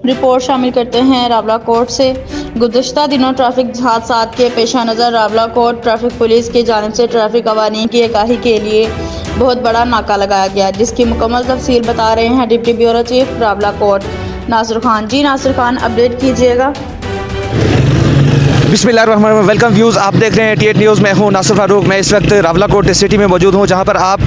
Report शामिल करते हैं रावला कोर्ट से। गुज़श्ता दिनों ट्रैफिक हादसा के पेश नज़र रावला कोर्ट ट्रैफिक पुलिस की जानिब से ट्रैफिक कवानीन की आगाही के लिए बहुत बड़ा नाका लगाया गया, जिसकी मुकम्मल तफसील बता रहे हैं deputy bureau chief Rawla court Nasir Khan. जी नासिर खान, अपडेट कीजिएगा। बिस्मिल्लाहिर्रहमानिर्रहीम। वेलकम व्यूज़, आप देख रहे हैं टी8 न्यूज़। मैं हूं नासिर फारूक। मैं इस वक्त रावला कोर्ट सिटी में मौजूद हूं, जहां पर आप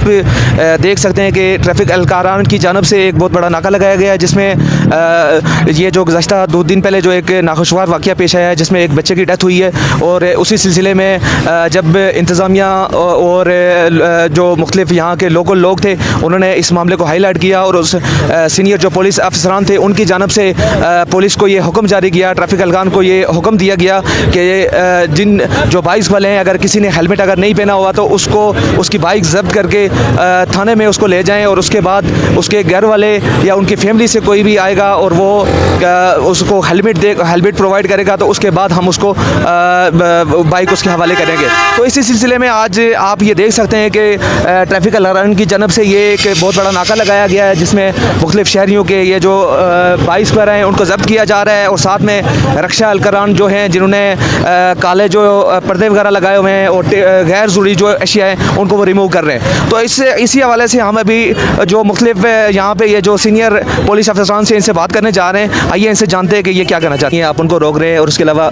देख सकते हैं कि ट्रैफिक एहलकारान की जानब से एक बहुत बड़ा नाका लगाया गया है, जिसमें ये जो गुज़श्ता 2 दिन पहले जो एक नाखुशगवार वाक़या पेश आया है, जिसमें एक बच्चे की डेथ हुई है। और उसी सिलसिले में जब इंतज़ामिया और जो मुख्तलिफ यहाँ के लोकल लोग थे, उन्होंने इस मामले को हाईलाइट किया और उस सीनियर जो पुलिस अफसरान थे उनकी जानब से पुलिस को ये हुक्म जारी किया, ट्रैफिक एहलकारान को ये हुक्म दिया गया कि जिन जो बाइक्स वाले हैं, अगर किसी ने हेलमेट अगर नहीं पहना हुआ तो उसको उसकी बाइक जब्त करके थाने में उसको ले जाएं, और उसके बाद उसके घर वाले या उनकी फैमिली से कोई भी आएगा और वो उसको हेलमेट प्रोवाइड करेगा तो उसके बाद हम उसको बाइक उसके हवाले करेंगे। तो इसी सिलसिले में आज आप ये देख सकते हैं कि ट्रैफिक एहलकारान की जानब से ये एक बहुत बड़ा नाका लगाया गया है, जिसमें मुख्तलिफ शहरियों के ये जो बाइक्स पर हैं उनको जब्त किया जा रहा है, और साथ में रक्षा एहलकारान जो हैं जिन्होंने काले जो पर्दे वगैरह लगाए हुए हैं और गैर ज़रूरी जो अशिया हैं उनको वो रिमूव कर रहे हैं। तो इसी हवाले से हम अभी जो मुख्तलिफ यहाँ पे ये जो सीनियर पुलिस अफसरान से इनसे बात करने जा रहे हैं। आइए इनसे जानते हैं कि ये क्या करना चाहती हैं। आप उनको रोक रहे हैं और उसके अलावा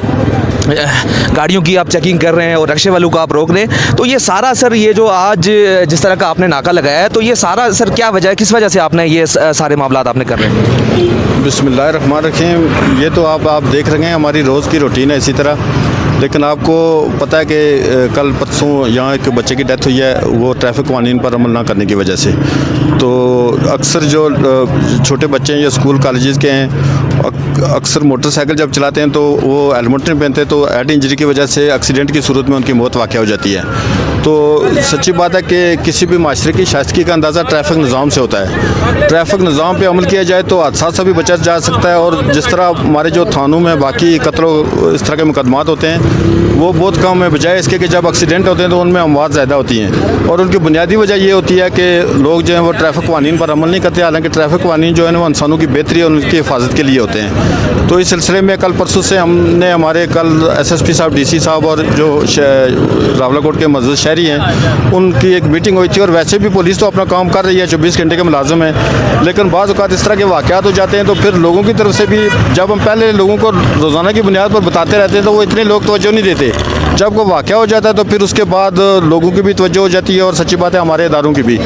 गाड़ियों की आप चेकिंग कर रहे हैं और रक्शे वालों को आप रोक रहे हैं। तो ये सारा सर, ये जो आज जिस तरह का आपने नाका लगाया है, तो ये सारा सर क्या वजह है, किस वजह से आपने ये सारे मामला आपने कर रहे हैं? बिस्मिल्लाहिर्रहमानिर्रहीम। ये तो आप देख रहे हैं, हमारी रोज़ की रूटीन है इसी तरह। लेकिन आपको पता है कि कल परसों यहाँ एक बच्चे की डेथ हुई है, वो ट्रैफिक कानून पर अमल ना करने की वजह से। तो अक्सर जो छोटे बच्चे हैं या स्कूल कॉलेजेस के हैं, अक्सर मोटरसाइकिल जब चलाते हैं तो वो हेलमेट नहीं पहनते, तो हेड इंजरी की वजह से एक्सीडेंट की सूरत में उनकी मौत वाक़या हो जाती है। तो सच्ची बात है कि किसी भी माशरे की शाइस्तगी का अंदाज़ा ट्रैफिक निज़ाम से होता है। ट्रैफिक निज़ाम पे अमल किया जाए तो हादसा से भी बचा जा सकता है, और जिस तरह हमारे जो थानों में बाकी कत्ल इस तरह के मुकदमात होते हैं वो बहुत कम है, बजाय इसके कि जब एक्सीडेंट होते हैं तो उनमें अमवात ज़्यादा होती हैं। और उनकी बुनियादी वजह ये होती है कि लोग जो हैं वो ट्रैफिक कानून पर अमल नहीं करते, हालांकि ट्रैफिक कानून जो है वो इंसानों की बेहतरी और उनकी हिफाजत के लिए होते हैं। तो इस सिलसिले में कल परसों से हमने हमारे कल SSP साहब, DC साहब और जो रावला कोर्ट के मज़दूर शहरी हैं उनकी एक मीटिंग हुई थी। और वैसे भी पुलिस तो अपना काम कर रही है, 24 घंटे के मुलाजिम है, लेकिन बाज़ औक़ात इस तरह के वाक़यात हो जाते हैं तो फिर लोगों की तरफ से भी, जब हम पहले लोगों को रोज़ाना की बुनियाद पर बताते रहते हैं तो वो इतने लोग तवज्जो नहीं देते। जब कोई वाक़या हो जाता है तो फिर उसके बाद लोगों की भी तवज्जो हो जाती है, और सच्ची बात है हमारे इदारों की भी।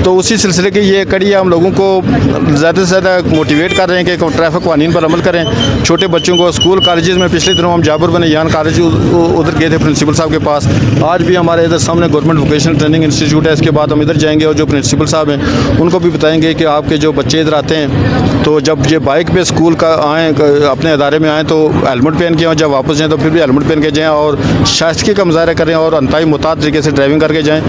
तो उसी सिलसिले की ये कड़ी है, हम लोगों को ज़्यादा से ज़्यादा मोटिवेट कर रहे हैं कि ट्रैफिक कानून पर अमल करें। छोटे बच्चों को स्कूल कॉलेजेस में, पिछले दिनों हम जाबर बनयान कॉलेज उधर गए थे प्रिंसिपल साहब के पास। आज भी हमारे इधर सामने गवर्नमेंट वोकेशनल ट्रेनिंग इंस्टीट्यूट है, इसके बाद हम इधर जाएंगे और जो प्रिंसिपल साहब हैं उनको भी बताएंगे कि आपके जो बच्चे इधर आते हैं तो जब ये बाइक पे स्कूल का आएँ, अपने अदारे में आएँ तो हेलमेट पहन के, और जब वापस जाएँ तो फिर भी हेलमेट पहन के जाएँ और शाइस्तगी का मुजाहरा करें और अंतहाई मुताद तरीके से ड्राइविंग करके जाएँ।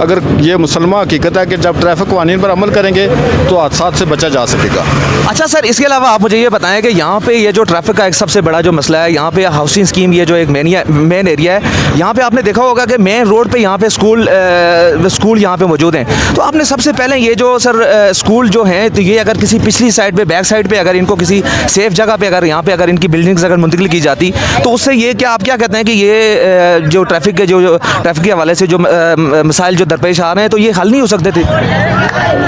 अगर ये मुसलमान हकीकत है कि जब ट्रैफिक कानून पर अमल करेंगे तो हादसा से बचा जा सकेगा। अच्छा सर, इसके अलावा आप मुझे ये बताएं कि यहाँ पे ये जो ट्रैफिक का एक सबसे बड़ा जो मसला है, यहाँ पे हाउसिंग स्कीम, ये जो एक मेन एरिया है, यहाँ पे आपने देखा होगा कि मेन रोड पे यहाँ पे स्कूल यहाँ पे मौजूद हैं। तो आपने सबसे पहले ये जो सर स्कूल जो हैं, तो ये अगर किसी पिछली साइड पे, बैक साइड पे, अगर इनको किसी सेफ जगह पे, अगर यहाँ पे अगर इनकी बिल्डिंग्स अगर मुंतकिल की जाती तो उससे ये आप क्या कहते हैं कि ये जो ट्रैफिक के जो ट्रैफिक के हवाले से जो मसाइल जो दरपेश आ रहे हैं तो ये हल नहीं हो सकते थे?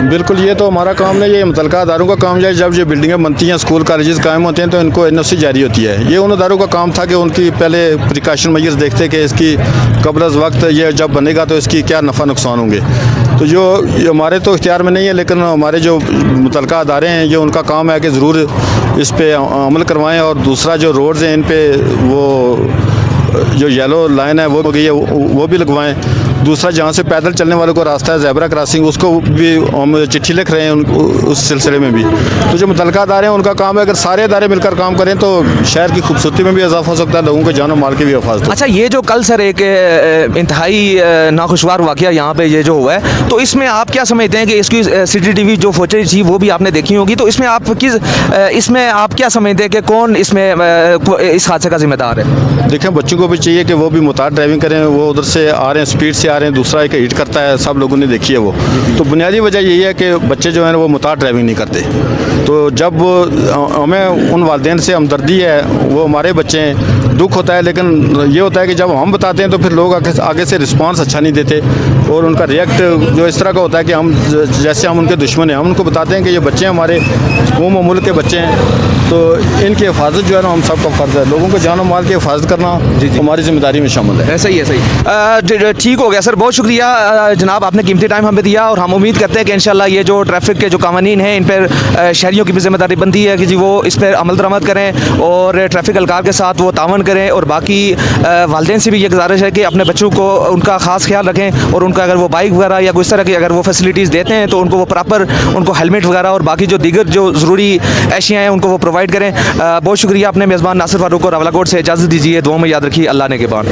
बिल्कुल, ये तो हमारा काम नहीं, ये मुतल्लिका अदारों का काम है। जब ये बिल्डिंगें बनती हैं, स्कूल कॉलेजेस कायम होते हैं तो इनको NOC जारी होती है। ये उन अदारों का काम था कि उनकी पहले प्रिकॉशन मेजर्स देखते कि इसकी कब्ल अज़ वक्त ये जब बनेगा तो इसकी क्या नफ़ा नुकसान होंगे। तो जो हमारे तो इख्तियार में नहीं है, लेकिन हमारे जो मुतल्लिका अदारे हैं ये उनका काम है कि ज़रूर इस पर अमल करवाएँ। और दूसरा जो रोड्स हैं इन पर वो जो येलो लाइन है वो गई है वो भी लगवाएँ। दूसरा, जहाँ से पैदल चलने वालों को रास्ता है ज़ेब्रा क्रॉसिंग, उसको भी हम चिट्ठी लिख रहे हैं उस सिलसिले में भी। तो जो मुतल्लिका अदारे हैं उनका काम है, अगर सारे अदारे मिलकर काम करें तो शहर की खूबसूरती में भी इजाफा हो सकता है, लोगों के जान और माल की भी हिफाजत। अच्छा, ये जो कल सर एक इंतहाई नाखुशगवार वाक़या यहाँ पे ये जो हुआ है, तो इसमें आप क्या समझते हैं कि इसकी CCTV जो फुटेज थी वो भी आपने देखी होगी, तो इसमें आप क्या समझते हैं कि कौन इसमें इस हादसे का जिम्मेदार है? देखें, बच्चों को को भी चाहिए कि वो भी मुताद ड्राइविंग करें। वो उधर से आ रहे हैं, स्पीड से आ रहे हैं, दूसरा एक हिट करता है, सब लोगों ने देखी है वो। तो बुनियादी वजह यही है कि बच्चे जो हैं वो मुताद ड्राइविंग नहीं करते। तो जब हमें उन वालिदैन से हमदर्दी है, वो हमारे बच्चे हैं, दुख होता है, लेकिन ये होता है कि जब हम बताते हैं तो फिर लोग आगे से रिस्पांस अच्छा नहीं देते और उनका रिएक्ट जो इस तरह का होता है कि हम जैसे हम उनके दुश्मन हैं। हम उनको बताते हैं कि ये बच्चे हमारे कौम और मुल्क के बच्चे हैं, तो इनकी हिफाजत जो है ना हम सबका फ़र्ज़ है। लोगों को जान और माल की हिफाजत करना हमारी जिम्मेदारी में शामिल है। ऐसा ही है, सही। ठीक हो गया सर, बहुत शुक्रिया जनाब, आपने कीमती टाइम हमें दिया और हम उम्मीद करते हैं कि इंशाल्लाह ये जो ट्रैफिक के जो कानून हैं इन पर शहरियों की भी जिम्मेदारी बनती है कि जी वो इस पर अमल दरामद करें और ट्रैफिक एहलकार के साथ वो तावन करें। और बाकी वालिदैन से भी ये गुजारिश है कि अपने बच्चों को उनका ख़ास ख्याल रखें और उनका अगर वो बाइक वगैरह या इस तरह की अगर वो फैसिलिटीज़ देते हैं तो उनको वो प्रॉपर उनको हेलमेट वगैरह और बाकी जो दीगर जो ज़रूरी अशियाँ हैं उनको वो प्रोवाइड करें। बहुत शुक्रिया। अपने मेज़बान नासिर फारूक को रावलाकोट से इजाज़त दीजिए। दुआ में याद रखिए। अल्लाह ने के बान।